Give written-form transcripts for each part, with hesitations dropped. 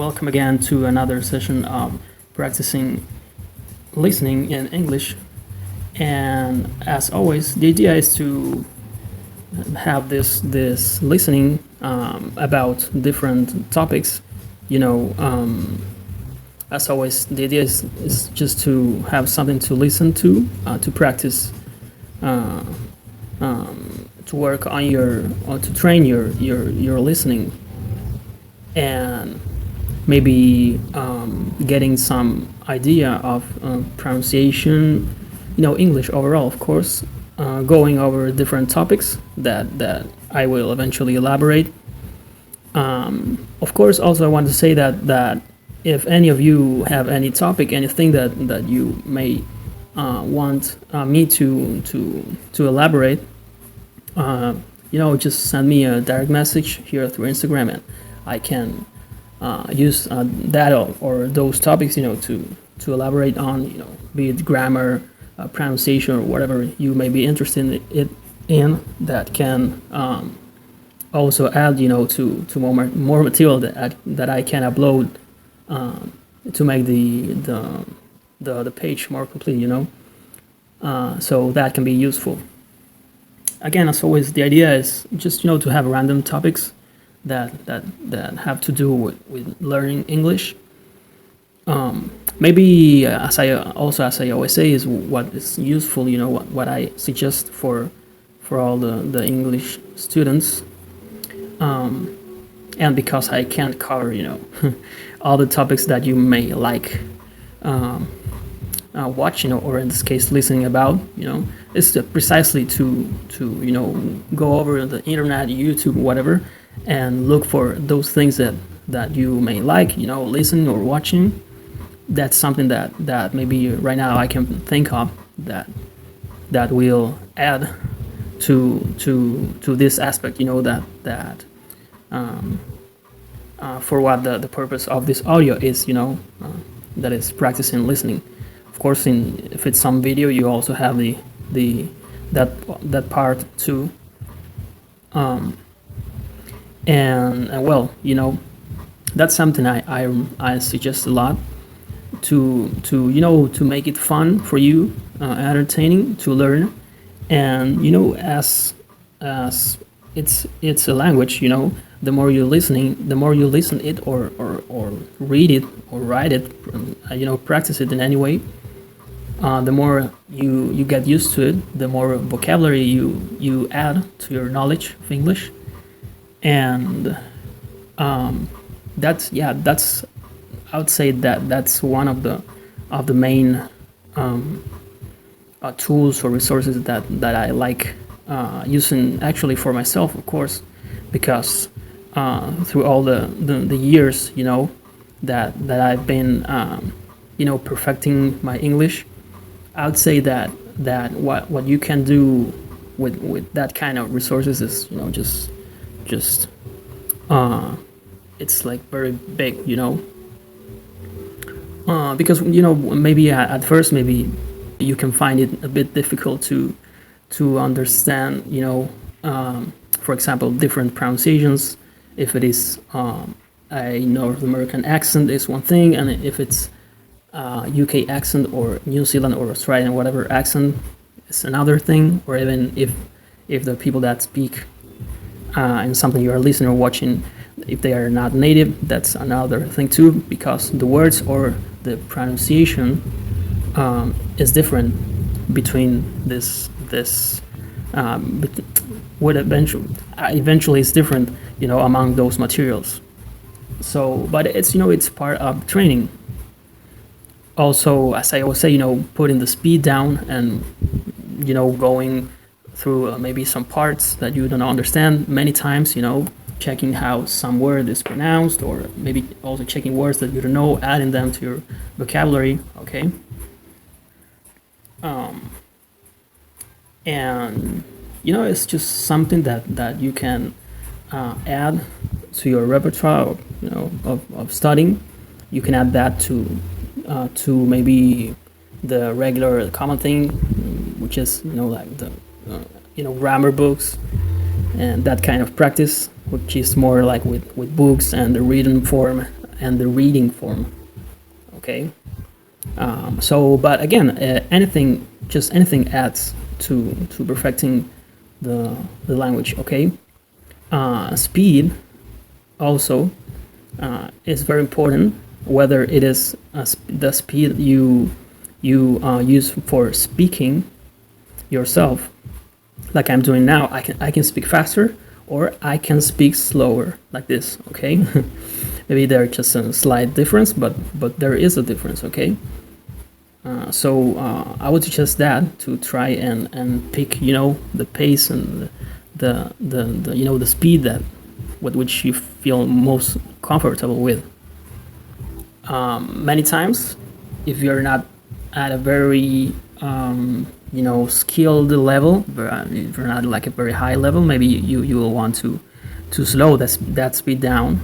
welcome again to another session of practicing listening in English. And as always, the idea is to have this listening about different topics. You know, as always, the idea is just to have something to listen to practice, uh, to work on your, or to train your listening, and maybe getting some idea of pronunciation, English overall, of course, going over different topics that I will eventually elaborate. Of course, also I want to say that if any of you have any topic, anything that you may want me to elaborate, just send me a direct message here through Instagram, and I can use that or those topics, to elaborate on, be it grammar, pronunciation, or whatever you may be interested in that can also add, to more material that I can upload to make the page more complete, so that can be useful. Again, as always, the idea is just, to have random topics that have to do with learning English. Maybe as I always say, is what is useful, what I suggest for all the English students. And because I can't cover, all the topics that you may like watching, or in this case listening about, is precisely to go over the internet, YouTube, whatever, and look for those things that you may like, listening or watching. That's something that maybe right now I can think of that will add to this aspect, that for what the purpose of this audio is, that is practicing listening. Of course, if it's some video, you also have that part too. And well, that's something I suggest a lot to make it fun for you, entertaining to learn, and as it's a language, the more you're listening, the more you listen it or read it or write it, practice it in any way, the more you get used to it, the more vocabulary you add to your knowledge of English. And that's I would say that's one of the main tools or resources that I like using actually for myself, of course, because through all the years, that I've been perfecting my English, I would say that what you can do with that kind of resources is, just it's like very big, because maybe at first maybe you can find it a bit difficult to understand, for example, different pronunciations. If it is a North American accent is one thing, and if it's UK accent or New Zealand or Australian whatever accent is another thing. Or even if the people that speak and something you are listening or watching, if they are not native, that's another thing too, because the words or the pronunciation is different between this would eventually is different, among those materials. So, but it's it's part of training. Also, as I always say, putting the speed down and going through maybe some parts that you don't understand many times, checking how some word is pronounced, or maybe also checking words that you don't know, adding them to your vocabulary. Okay. And it's just something that you can add to your repertoire, of studying. You can add that to maybe the regular common thing, which is like the grammar books and that kind of practice, which is more like with books and the written form and the reading form. Okay. But again, anything adds to perfecting the language. Okay. Speed also is very important, whether it is the speed you use for speaking yourself, like I'm doing now. I can speak faster, or I can speak slower, like this. Okay. Maybe there's just a slight difference, but there is a difference. Okay. I would suggest that to try and pick, the pace and the speed that with which you feel most comfortable with. Many times, if you're not at a very skilled level, if you're not like a very high level, maybe you will want to slow that speed down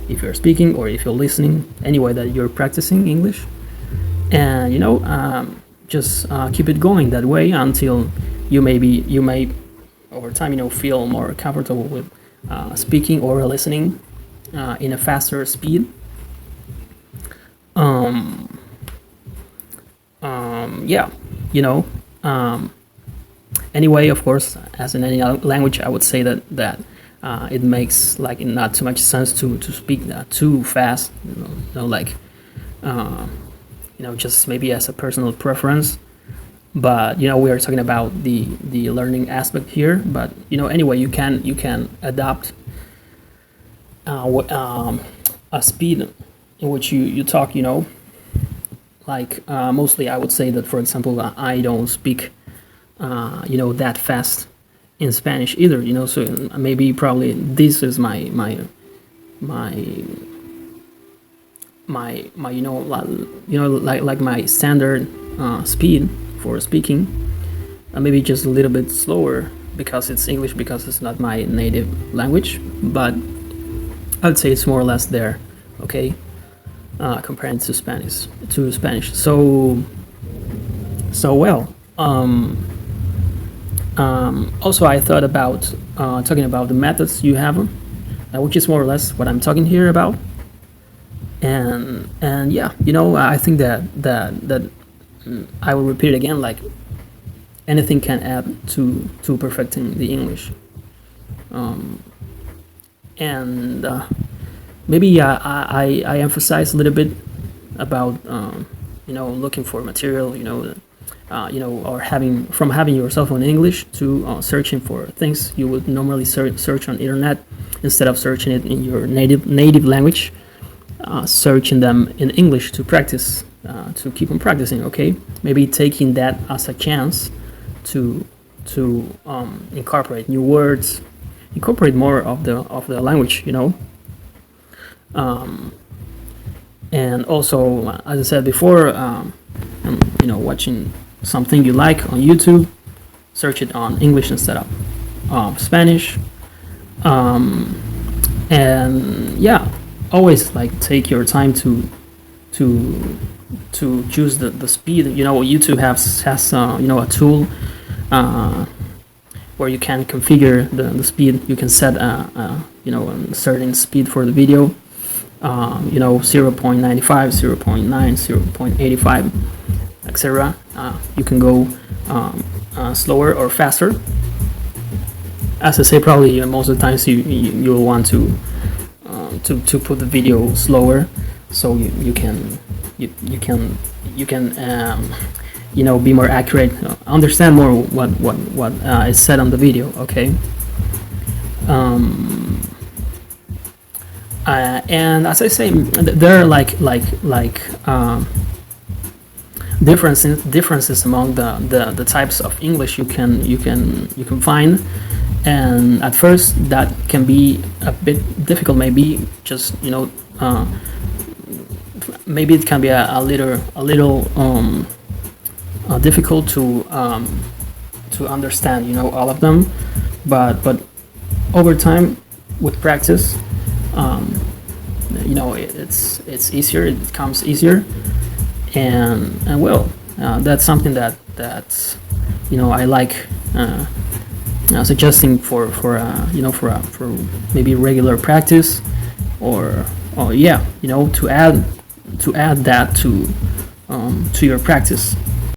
if you're speaking or if you're listening, anyway that you're practicing English. And just keep it going that way until you may over time feel more comfortable with speaking or listening in a faster speed. Yeah, anyway, of course, as in any language, I would say that it makes like not too much sense to speak too fast, like just maybe as a personal preference. But we are talking about the learning aspect here. But anyway, you can adapt a speed in which you talk. Like mostly I would say that, for example, I don't speak that fast in Spanish either. So maybe probably this is my like my standard speed for speaking. Maybe just a little bit slower because it's English, because it's not my native language, but I'd say it's more or less there. Okay. Compared to Spanish. So well. Also, I thought about talking about the methods you have, which is more or less what I'm talking here about. And yeah, I think that I will repeat it again. Like anything can add to perfecting the English. Maybe I emphasize a little bit about looking for material, or having your cell phone in English to searching for things you would normally search on internet, instead of searching it in your native language, searching them in English to practice, to keep on practicing. Okay, maybe taking that as a chance to incorporate new words, incorporate more of the language, and also, as I said before, watching something you like on YouTube, search it on English instead of Spanish. And yeah, always like take your time to choose the speed. YouTube has a tool where you can configure the speed. You can set a certain speed for the video. 0.95, 0.9, 0.85, etc. You can go slower or faster. As I say, probably most of the times you will want to put the video slower, so you can be more accurate, understand more what is said on the video. Okay. And as I say, there are differences among the types of English you can find, and at first that can be a bit difficult. Maybe just maybe it can be a little difficult to understand all of them, but over time, with practice, it's easier. It becomes easier, and well, that's something that's I like suggesting for maybe regular practice, or yeah, to add that to your practice.